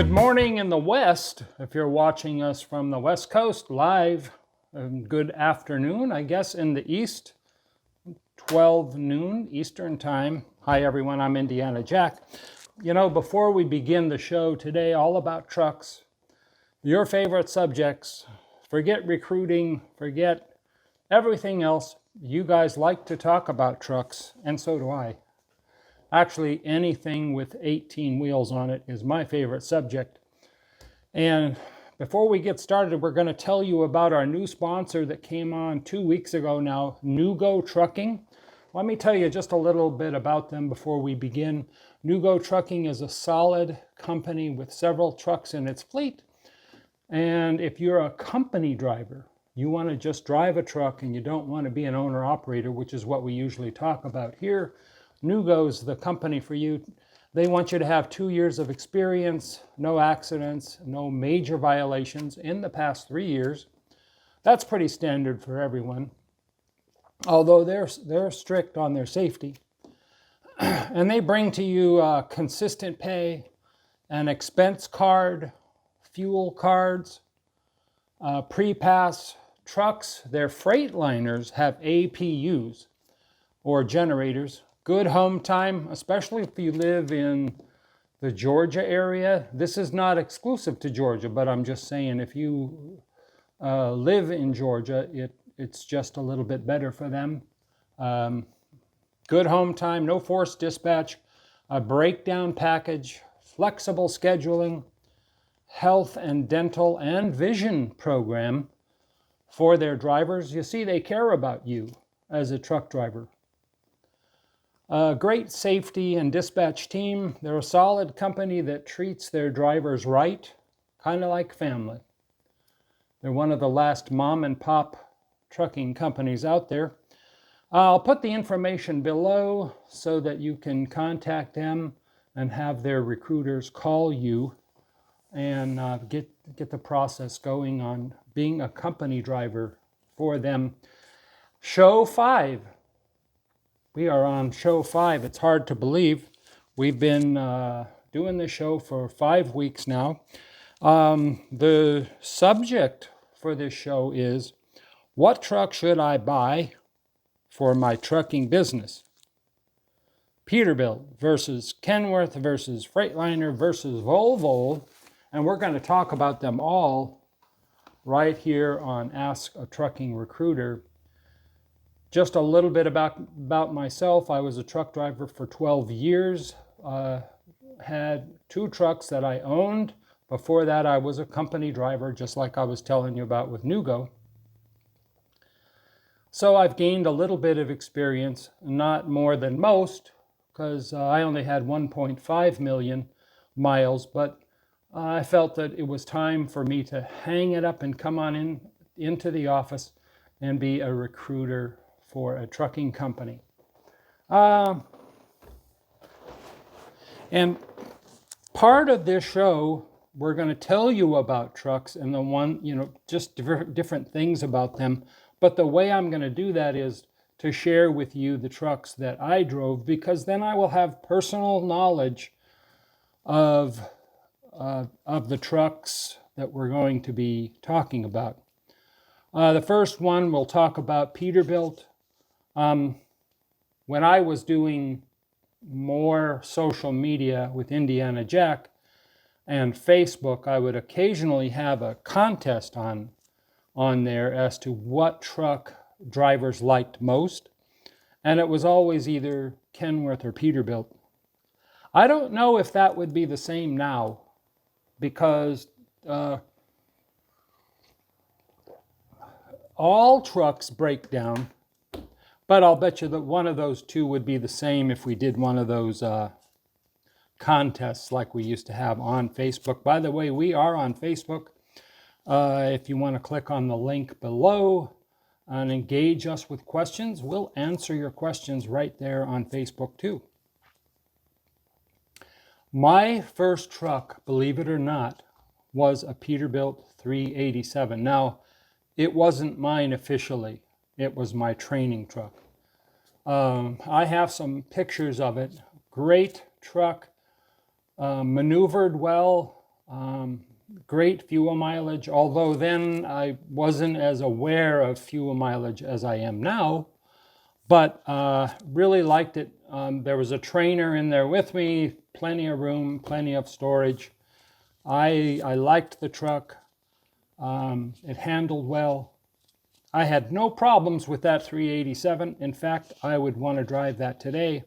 Good morning in the West, if you're watching us from the West Coast live. Good afternoon, I guess, in the East, 12 noon Eastern Time. Hi, everyone. I'm Indiana Jack. You know, before we begin the show today, all about trucks, your favorite subjects, forget recruiting, forget everything else. You guys like to talk about trucks, and so do I. Actually, anything with 18 wheels on it is my favorite subject. And before we get started, we're going to tell you about our new sponsor that came on 2 weeks ago now, Nugo Trucking. Let me tell you just a little bit about them before we begin. Nugo Trucking is a solid company with several trucks in its fleet. And if you're a company driver, you want to just drive a truck and you don't want to be an owner-operator, which is what we usually talk about here, Nugo's the company for you. They want you to have 2 years of experience, no accidents, no major violations in the past 3 years. That's pretty standard for everyone, although they're strict on their safety. And they bring to you consistent pay, an expense card, fuel cards, pre-pass trucks. Their Freightliners have APUs, or generators. Good home time, especially if you live in the Georgia area. This is not exclusive to Georgia, but I'm just saying if you live in Georgia, it's just a little bit better for them. Good home time, no forced dispatch, a breakdown package, flexible scheduling, health and dental and vision program for their drivers. You see, they care about you as a truck driver. A great safety and dispatch team. They're a solid company that treats their drivers right, kind of like family. They're one of the last mom and pop trucking companies out there. I'll put the information below so that you can contact them and have their recruiters call you and get the process going on being a company driver for them. Show 5. We are on show 5. It's hard to believe. We've been doing this show for 5 weeks now. The subject for this show is, what truck should I buy for my trucking business? Peterbilt versus Kenworth versus Freightliner versus Volvo. And we're going to talk about them all right here on Ask a Trucking Recruiter. Just a little bit about myself. I was a truck driver for 12 years. Had 2 trucks that I owned. Before that, I was a company driver, just like I was telling you about with Nugo. So I've gained a little bit of experience, not more than most, because I only had 1.5 million miles, but I felt that it was time for me to hang it up and come on into the office and be a recruiter for a trucking company. And part of this show, we're going to tell you about trucks and just different things about them. But the way I'm going to do that is to share with you the trucks that I drove, because then I will have personal knowledge of the trucks that we're going to be talking about. The first one, we'll talk about Peterbilt. When I was doing more social media with Indiana Jack and Facebook, I would occasionally have a contest on there as to what truck drivers liked most. And it was always either Kenworth or Peterbilt. I don't know if that would be the same now, because all trucks break down. But I'll bet you that one of those 2 would be the same if we did one of those contests like we used to have on Facebook. By the way, we are on Facebook. If you want to click on the link below and engage us with questions, we'll answer your questions right there on Facebook too. My first truck, believe it or not, was a Peterbilt 387. Now, it wasn't mine officially. It was my training truck. I have some pictures of it. Great truck, maneuvered well, Great fuel mileage, although then I wasn't as aware of fuel mileage as I am now, but really liked it. There was a trainer in there with me, plenty of room, plenty of storage. I liked the truck. It handled well. I had no problems with that 387. In fact, I would want to drive that today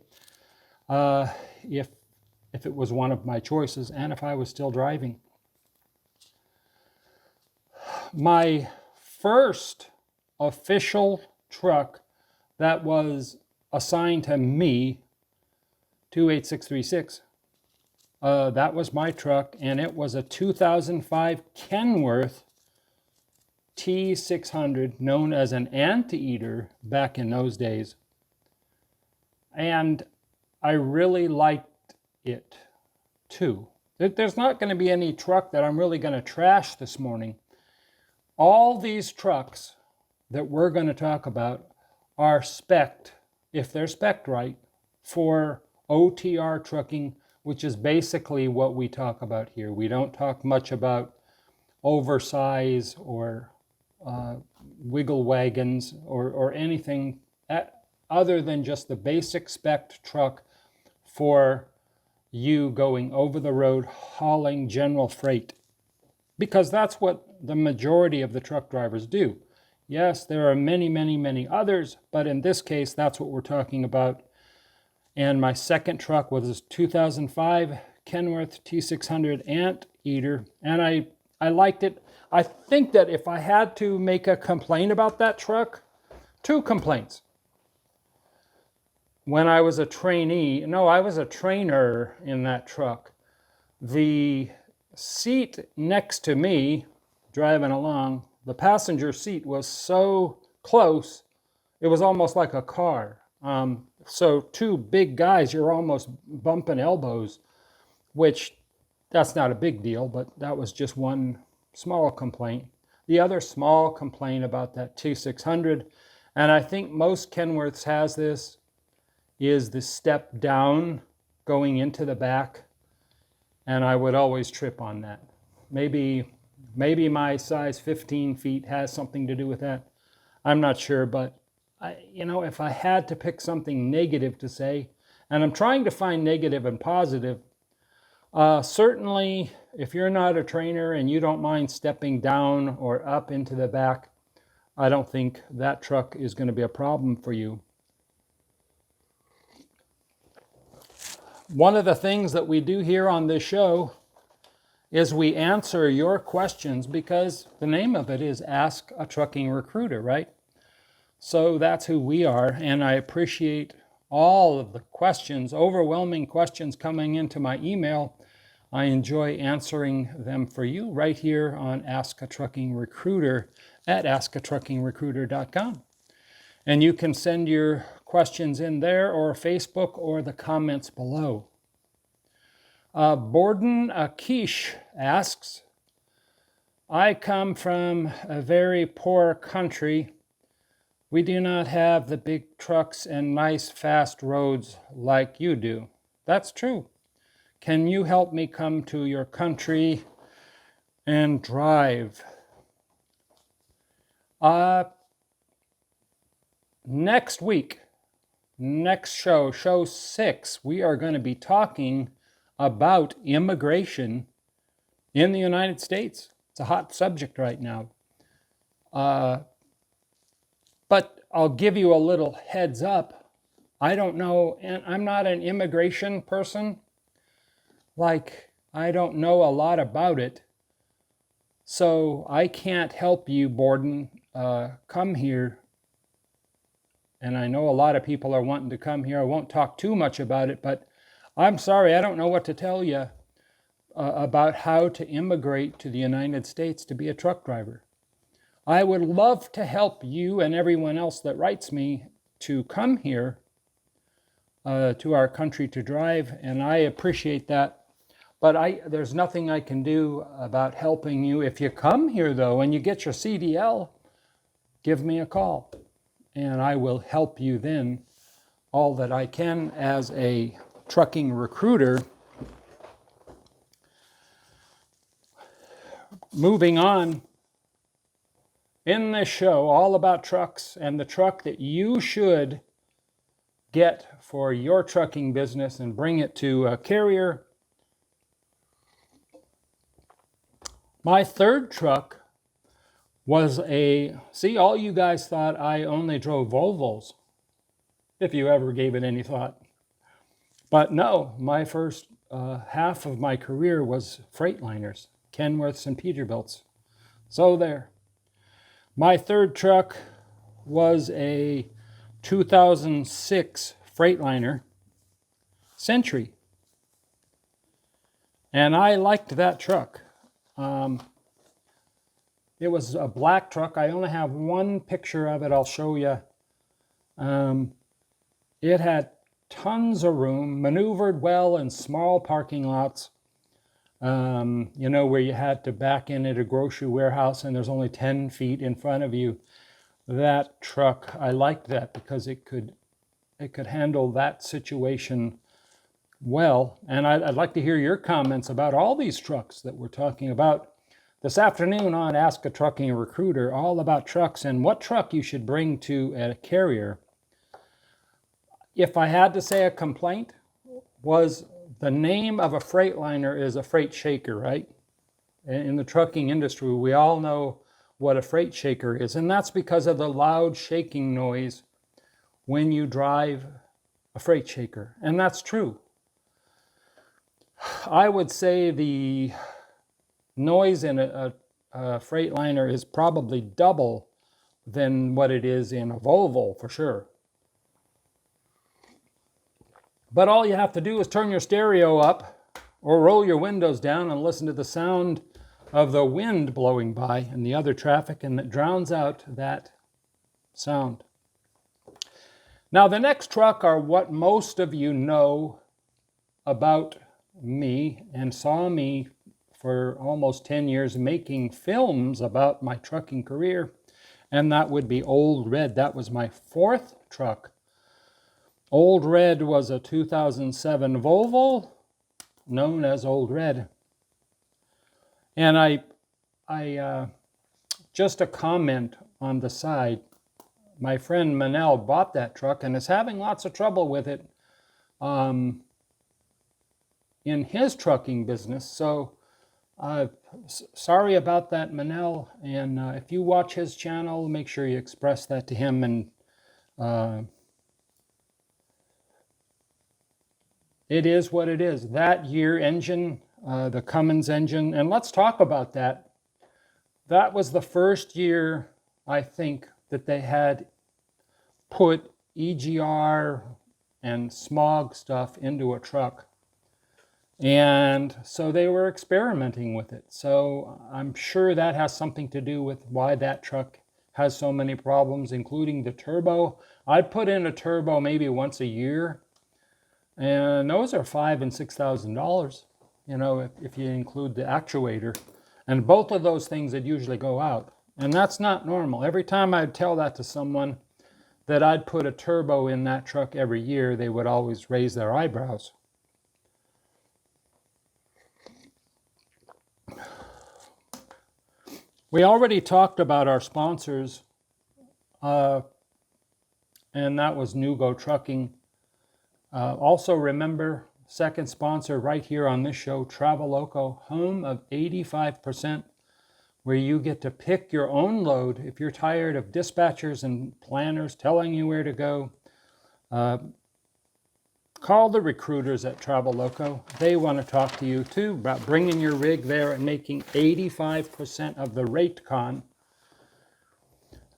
if it was one of my choices and if I was still driving. My first official truck that was assigned to me, 28636, that was my truck, and it was a 2005 Kenworth T600, known as an anteater back in those days. And I really liked it too. There's not going to be any truck that I'm really going to trash this morning. All these trucks that we're going to talk about are spec'd, if they're spec'd right, for OTR trucking, which is basically what we talk about here. We don't talk much about oversize or wiggle wagons or anything other than just the basic spec'd truck for you going over the road hauling general freight. Because that's what the majority of the truck drivers do. Yes, there are many, many, many others, but in this case, that's what we're talking about. And my second truck was a 2005 Kenworth T600 Anteater, and I liked it. I think that if I had to make a complaint about that truck, 2 complaints. When I was a trainee, no, I was a trainer in that truck. The seat next to me, driving along, the passenger seat was so close, it was almost like a car. So 2 big guys, you're almost bumping elbows, which that's not a big deal, but that was just one small complaint. The other small complaint about that T600, and I think most Kenworths has this, is the step down going into the back. And I would always trip on that. Maybe my size 15 feet has something to do with that. I'm not sure, but if I had to pick something negative to say, and I'm trying to find negative and positive, certainly if you're not a trainer and you don't mind stepping down or up into the back, I don't think that truck is going to be a problem for you. One of the things that we do here on this show is we answer your questions, because the name of it is Ask a Trucking Recruiter, right? So that's who we are, and I appreciate all of the questions, overwhelming questions coming into my email. I enjoy answering them for you right here on Ask a Trucking Recruiter at askatruckingrecruiter.com. And you can send your questions in there or Facebook or the comments below. Borden Akish asks, I come from a very poor country. We do not have the big trucks and nice fast roads like you do. That's true. Can you help me come to your country and drive? Next week, next show, show 6, we are going to be talking about immigration in the United States. It's a hot subject right now. But I'll give you a little heads up. I don't know, and I'm not an immigration person. I don't know a lot about it. So I can't help you, Borden, come here. And I know a lot of people are wanting to come here. I won't talk too much about it, but I'm sorry, I don't know what to tell you about how to immigrate to the United States to be a truck driver. I would love to help you and everyone else that writes me to come here to our country to drive, and I appreciate that. But there's nothing I can do about helping you. If you come here, though, and you get your CDL, give me a call, and I will help you then all that I can as a trucking recruiter. moving on in this show, all about trucks and the truck that you should get for your trucking business and bring it to a carrier. My third truck was see, all you guys thought I only drove Volvos, if you ever gave it any thought. But no, my first half of my career was Freightliners, Kenworths and Peterbilts. So there. My third truck was a 2006 Freightliner Century. And I liked that truck. It was a black truck. I only have one picture of it. I'll show you. It had tons of room, maneuvered well in small parking lots. You know, where you had to back in at a grocery warehouse and there's only 10 feet in front of you. That truck, I liked that because it could handle that situation well. And I'd like to hear your comments about all these trucks that we're talking about this afternoon on Ask a Trucking Recruiter, all about trucks and what truck you should bring to a carrier. If I had to say a complaint, was the name of a Freightliner is a freight shaker, right? In the trucking industry, we all know what a freight shaker is, and that's because of the loud shaking noise when you drive a freight shaker, and that's true. I would say the noise in a Freightliner is probably double than what it is in a Volvo, for sure. But all you have to do is turn your stereo up or roll your windows down and listen to the sound of the wind blowing by and the other traffic, and it drowns out that sound. Now, the next truck are what most of you know about me and saw me for almost 10 years making films about my trucking career, and that would be Old Red. That was my fourth truck. Old Red was a 2007 Volvo, known as Old Red. And I just a comment on the side, my friend Manel bought that truck and is having lots of trouble with it in his trucking business. So sorry about that, Manel. And if you watch his channel, make sure you express that to him. And it is what it is. That year engine, the Cummins engine, and let's talk about that. That was the first year, I think, that they had put EGR and smog stuff into a truck. And so they were experimenting with it. So I'm sure that has something to do with why that truck has so many problems, including the turbo. I'd put in a turbo maybe once a year. And those are $5,000 and $6,000, you know, if you include the actuator. And both of those things would usually go out. And that's not normal. Every time I'd tell that to someone that I'd put a turbo in that truck every year, they would always raise their eyebrows. We already talked about our sponsors, and that was Nugo Trucking. Also remember, second sponsor right here on this show, Traveloko, home of 85%, where you get to pick your own load. If you're tired of dispatchers and planners telling you where to go, call the recruiters at Traveloko. They want to talk to you too about bringing your rig there and making 85% of the rate con.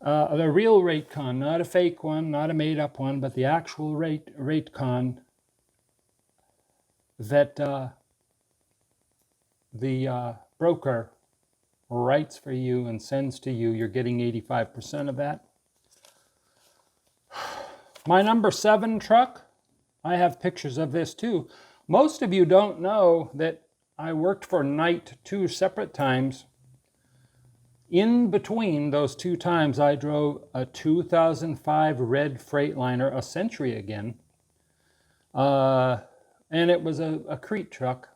The real rate con, not a fake one, not a made-up one, but the actual rate con that the broker writes for you and sends to you. You're getting 85% of that. My number 7 truck, I have pictures of this too. Most of you don't know that I worked for Knight 2 separate times. In between those 2 times, I drove a 2005 red Freightliner, a Century again. And it was a Crete truck.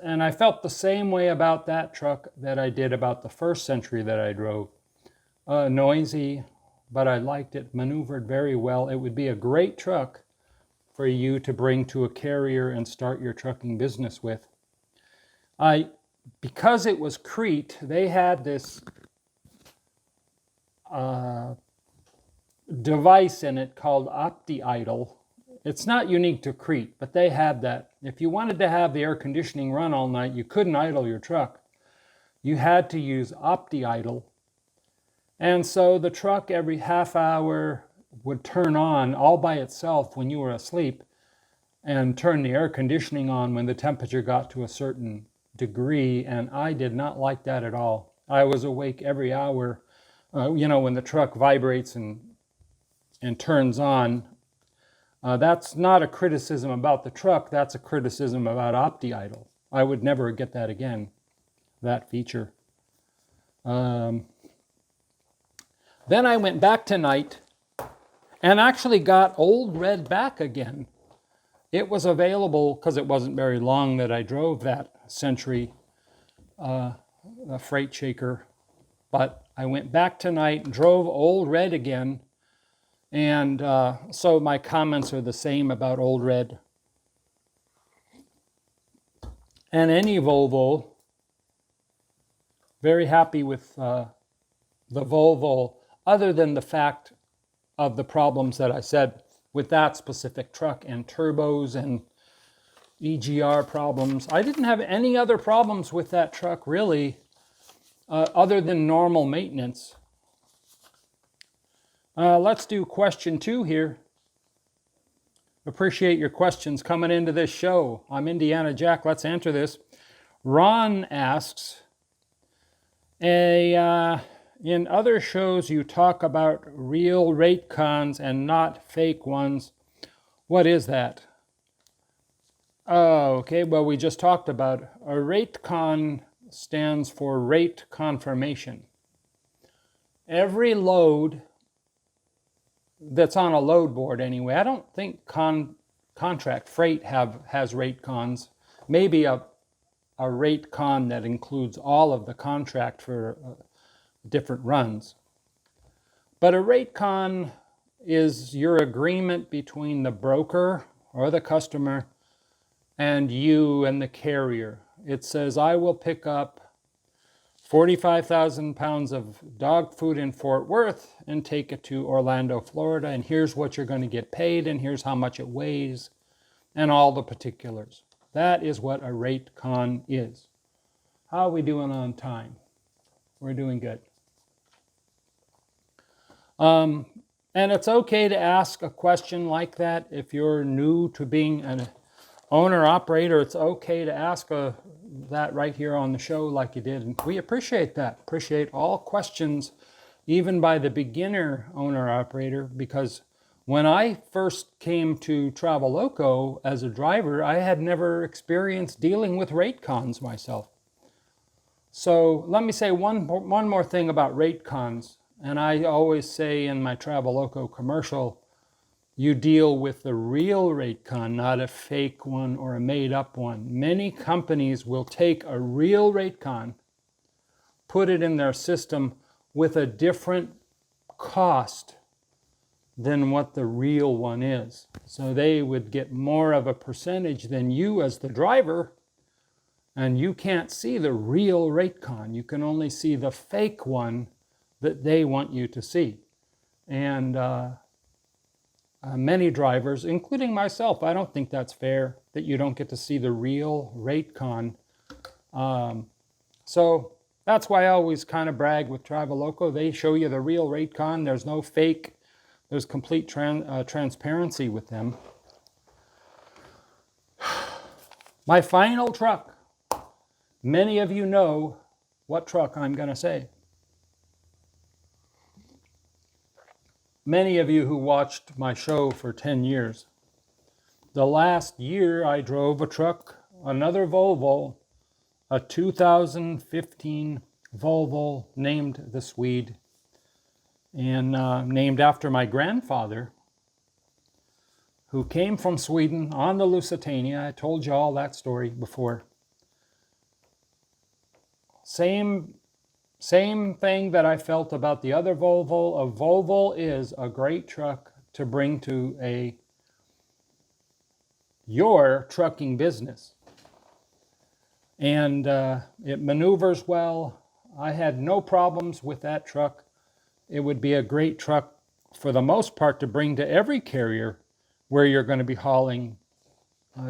And I felt the same way about that truck that I did about the first Century that I drove. Noisy, but I liked it, maneuvered very well. It would be a great truck for you to bring to a carrier and start your trucking business with. Because it was Crete, they had this device in it called opti-idle. It's not unique to Crete, but they had that. If you wanted to have the air conditioning run all night, you couldn't idle your truck. You had to use opti-idle. And so the truck every half hour would turn on all by itself when you were asleep and turn the air conditioning on when the temperature got to a certain degree. And I did not like that at all. I was awake every hour, when the truck vibrates and turns on. That's not a criticism about the truck. That's a criticism about opti-idle. I would never get that again, that feature. Then I went back tonight and actually got Old Red back again. It was available because it wasn't very long that I drove that Century freight shaker. But I went back tonight and drove Old Red again. And so my comments are the same about Old Red. And any Volvo, very happy with the Volvo, other than the fact of the problems that I said with that specific truck and turbos and EGR problems. I didn't have any other problems with that truck really, other than normal maintenance. Let's do question 2 here. Appreciate your questions coming into this show. I'm Indiana Jack. Let's answer this. Ron asks, in other shows you talk about real rate cons and not fake ones. What is that? Oh, okay, well, we just talked about a rate con stands for rate confirmation. Every load that's on a load board anyway, I don't think contract freight has rate cons. Maybe a rate con that includes all of the contract for different runs. But a rate con is your agreement between the broker or the customer and you and the carrier. It says, I will pick up 45,000 pounds of dog food in Fort Worth and take it to Orlando, Florida, and here's what you're going to get paid, and here's how much it weighs, and all the particulars. That is what a rate con is. How are we doing on time? We're doing good. And it's okay to ask a question like that if you're new to being an owner-operator. It's okay to ask that right here on the show like you did. And we appreciate that. Appreciate all questions, even by the beginner owner-operator, because when I first came to Traveloko as a driver, I had never experienced dealing with rate cons myself. So let me say one more thing about rate cons. And I always say in my Traveloko commercial, you deal with the real rate con, not a fake one or a made up one. Many companies will take a real rate con, put it in their system with a different cost than what the real one is. So they would get more of a percentage than you as the driver, and you can't see the real rate con. You can only see the fake one that they want you to see. And many drivers, including myself, I don't think that's fair that you don't get to see the real rate con. So that's why I always kind of brag with Traveloko. They show you the real rate con. There's no fake. There's complete transparency with them. My final truck. Many of you know what truck I'm going to say. Many of you who watched my show for 10 years. The last year I drove a truck, another Volvo, a 2015 Volvo named the Swede, and named after my grandfather, who came from Sweden on the Lusitania. I told you all that story before. Same thing that I felt about the other Volvo. A Volvo is a great truck to bring to your trucking business. And it maneuvers well. I had no problems with that truck. It would be a great truck for the most part to bring to every carrier where you're going to be hauling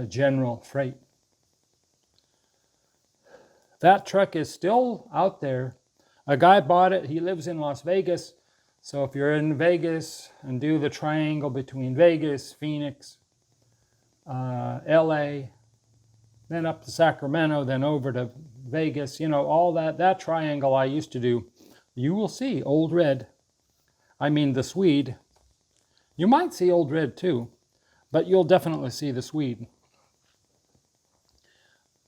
general freight. That truck is still out there. A guy bought it. He lives in Las Vegas. So if you're in Vegas and do the triangle between Vegas, Phoenix, LA, then up to Sacramento, then over to Vegas, you know, all that triangle I used to do, you will see Old Red. I mean the Swede. You might see Old Red too, but you'll definitely see the Swede.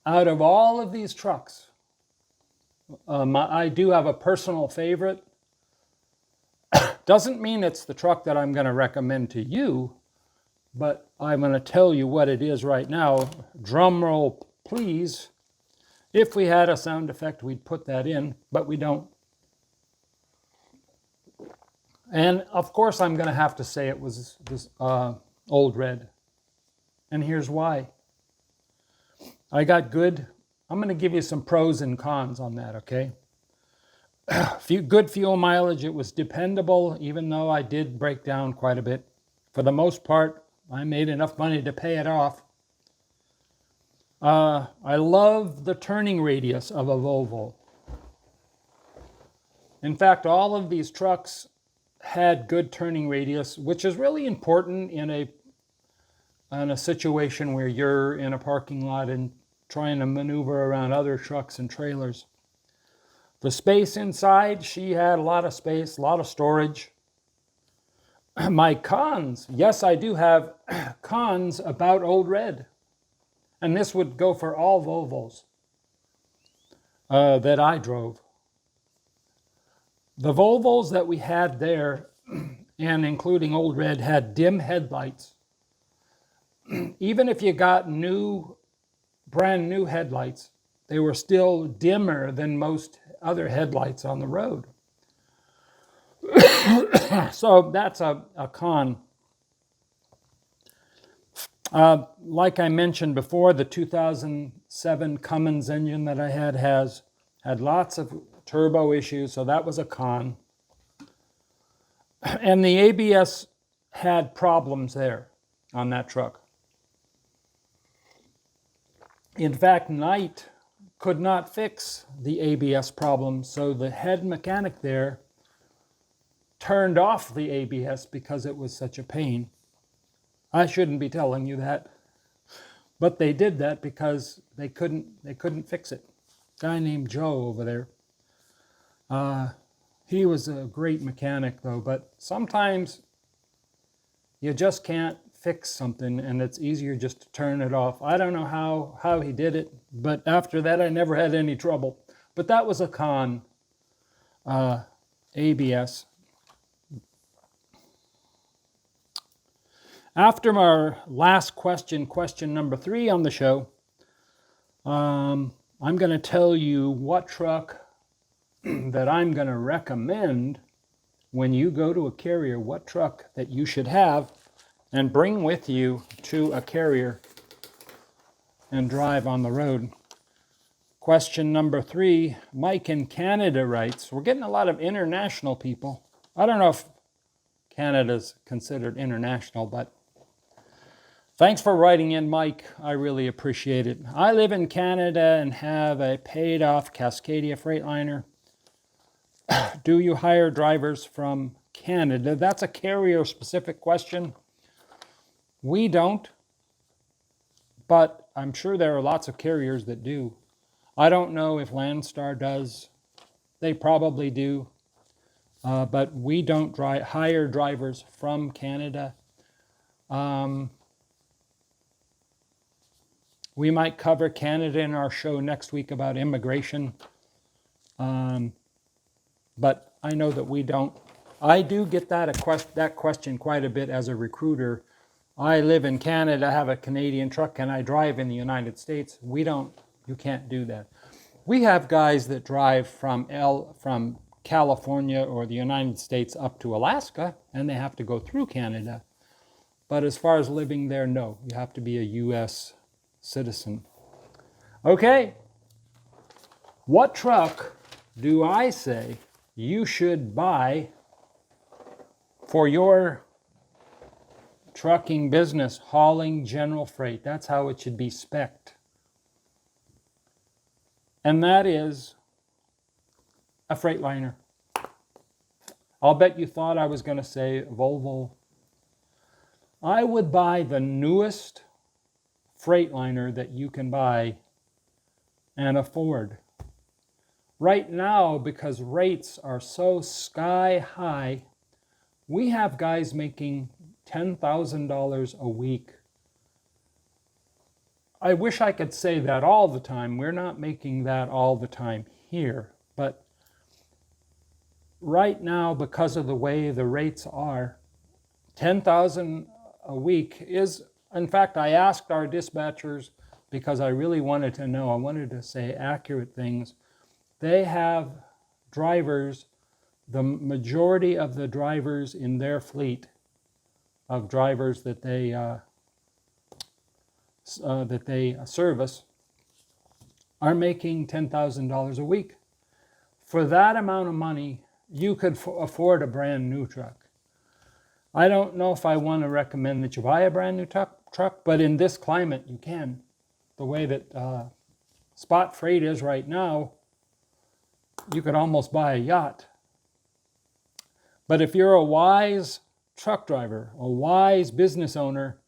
Out of all of these trucks, I do have a personal favorite. Doesn't mean it's the truck that I'm going to recommend to you, but I'm going to tell you what it is right now. Drum roll, please. If we had a sound effect, we'd put that in, but we don't. And of course, I'm going to have to say it was this Old Red. And here's why. I'm going to give you some pros and cons on that, okay? Good fuel mileage. It was dependable, even though I did break down quite a bit. For the most part, I made enough money to pay it off. I love the turning radius of a Volvo. In fact, all of these trucks had good turning radius, which is really important in a situation where you're in a parking lot and trying to maneuver around other trucks and trailers. The space inside, she had a lot of space, a lot of storage. My cons, yes, I do have cons about Old Red. And this would go for all Volvos that I drove. The Volvos that we had there, and including Old Red, had dim headlights. Even if you got brand new headlights, they were still dimmer than most other headlights on the road. So that's a con. Like I mentioned before, the 2007 Cummins engine that I had lots of turbo issues, so that was a con. And the ABS had problems there on that truck. In fact, Knight could not fix the ABS problem, so the head mechanic there turned off the ABS because it was such a pain. I shouldn't be telling you that, but they did that because they couldn't fix it. A guy named Joe over there. He was a great mechanic though, but sometimes you just can't fix something and it's easier just to turn it off. I don't know how he did it, but after that I never had any trouble. But that was a con, ABS. After our last question, question number 3 on the show, I'm going to tell you what truck that I'm going to recommend when you go to a carrier, what truck that you should have and bring with you to a carrier and drive on the road. Question number 3, Mike in Canada writes, we're getting a lot of international people. I don't know if Canada's considered international, but thanks for writing in, Mike. I really appreciate it. I live in Canada and have a paid-off Cascadia Freightliner. Do you hire drivers from Canada? That's a carrier-specific question. We don't, but I'm sure there are lots of carriers that do. I don't know if Landstar does. They probably do, but we don't hire drivers from Canada. We might cover Canada in our show next week about immigration, but I know that we don't. I do get that question quite a bit as a recruiter. I live in Canada, have a Canadian truck, can I drive in the United States? We don't. You can't do that. We have guys that drive from California or the United States up to Alaska, and they have to go through Canada. But as far as living there, no. You have to be a U.S. citizen. Okay. What truck do I say you should buy for your trucking business, hauling general freight? That's how it should be spec'd. And that is a Freightliner. I'll bet you thought I was going to say Volvo. I would buy the newest Freightliner that you can buy and afford. Right now, because rates are so sky high, we have guys making $10,000 a week. I wish I could say that all the time. We're not making that all the time here. But right now, because of the way the rates are, $10,000 a week is, in fact, I asked our dispatchers because I really wanted to know. I wanted to say accurate things. They have drivers, the majority of the drivers in their fleet of drivers that they service are making $10,000 a week. For that amount of money, you could afford a brand new truck. I don't know if I want to recommend that you buy a brand new truck, but in this climate, you can. The way that spot freight is right now, you could almost buy a yacht. But if you're a wise truck driver, a wise business owner,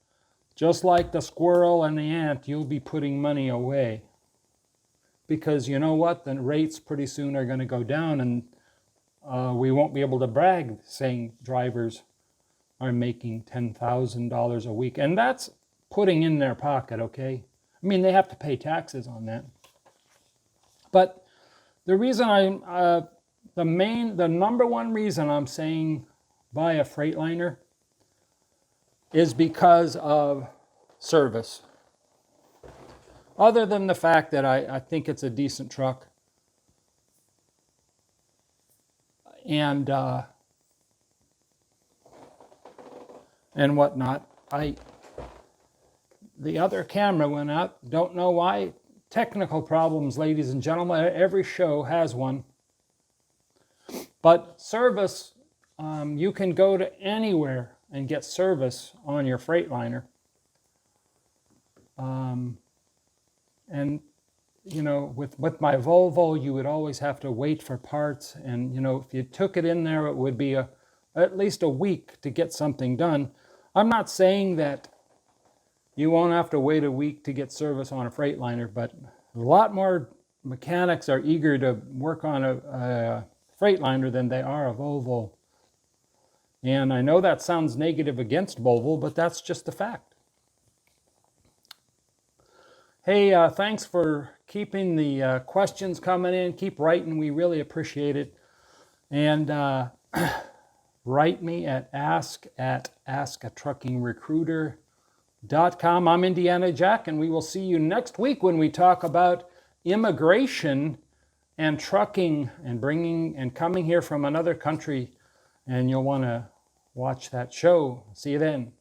just like the squirrel and the ant, you'll be putting money away. Because you know what? The rates pretty soon are going to go down, and we won't be able to brag saying drivers are making $10,000 a week. And that's putting in their pocket, okay? I mean, they have to pay taxes on that. But the reason the number one reason I'm saying buy a Freightliner is because of service. Other than the fact that I think it's a decent truck and whatnot. The other camera went out. Don't know why. Technical problems, ladies and gentlemen. Every show has one. But service, you can go to anywhere and get service on your Freightliner. And, you know, with my Volvo, you would always have to wait for parts. And, you know, if you took it in there, it would be at least a week to get something done. I'm not saying that you won't have to wait a week to get service on a Freightliner, but a lot more mechanics are eager to work on a Freightliner than they are a Volvo. And I know that sounds negative against Volvo, but that's just the fact. Hey, thanks for keeping the questions coming in. Keep writing. We really appreciate it. And write me at ask@askatruckingrecruiter.com. I'm Indiana Jack, and we will see you next week when we talk about immigration and trucking and bringing and coming here from another country. And you'll want to watch that show. See you then.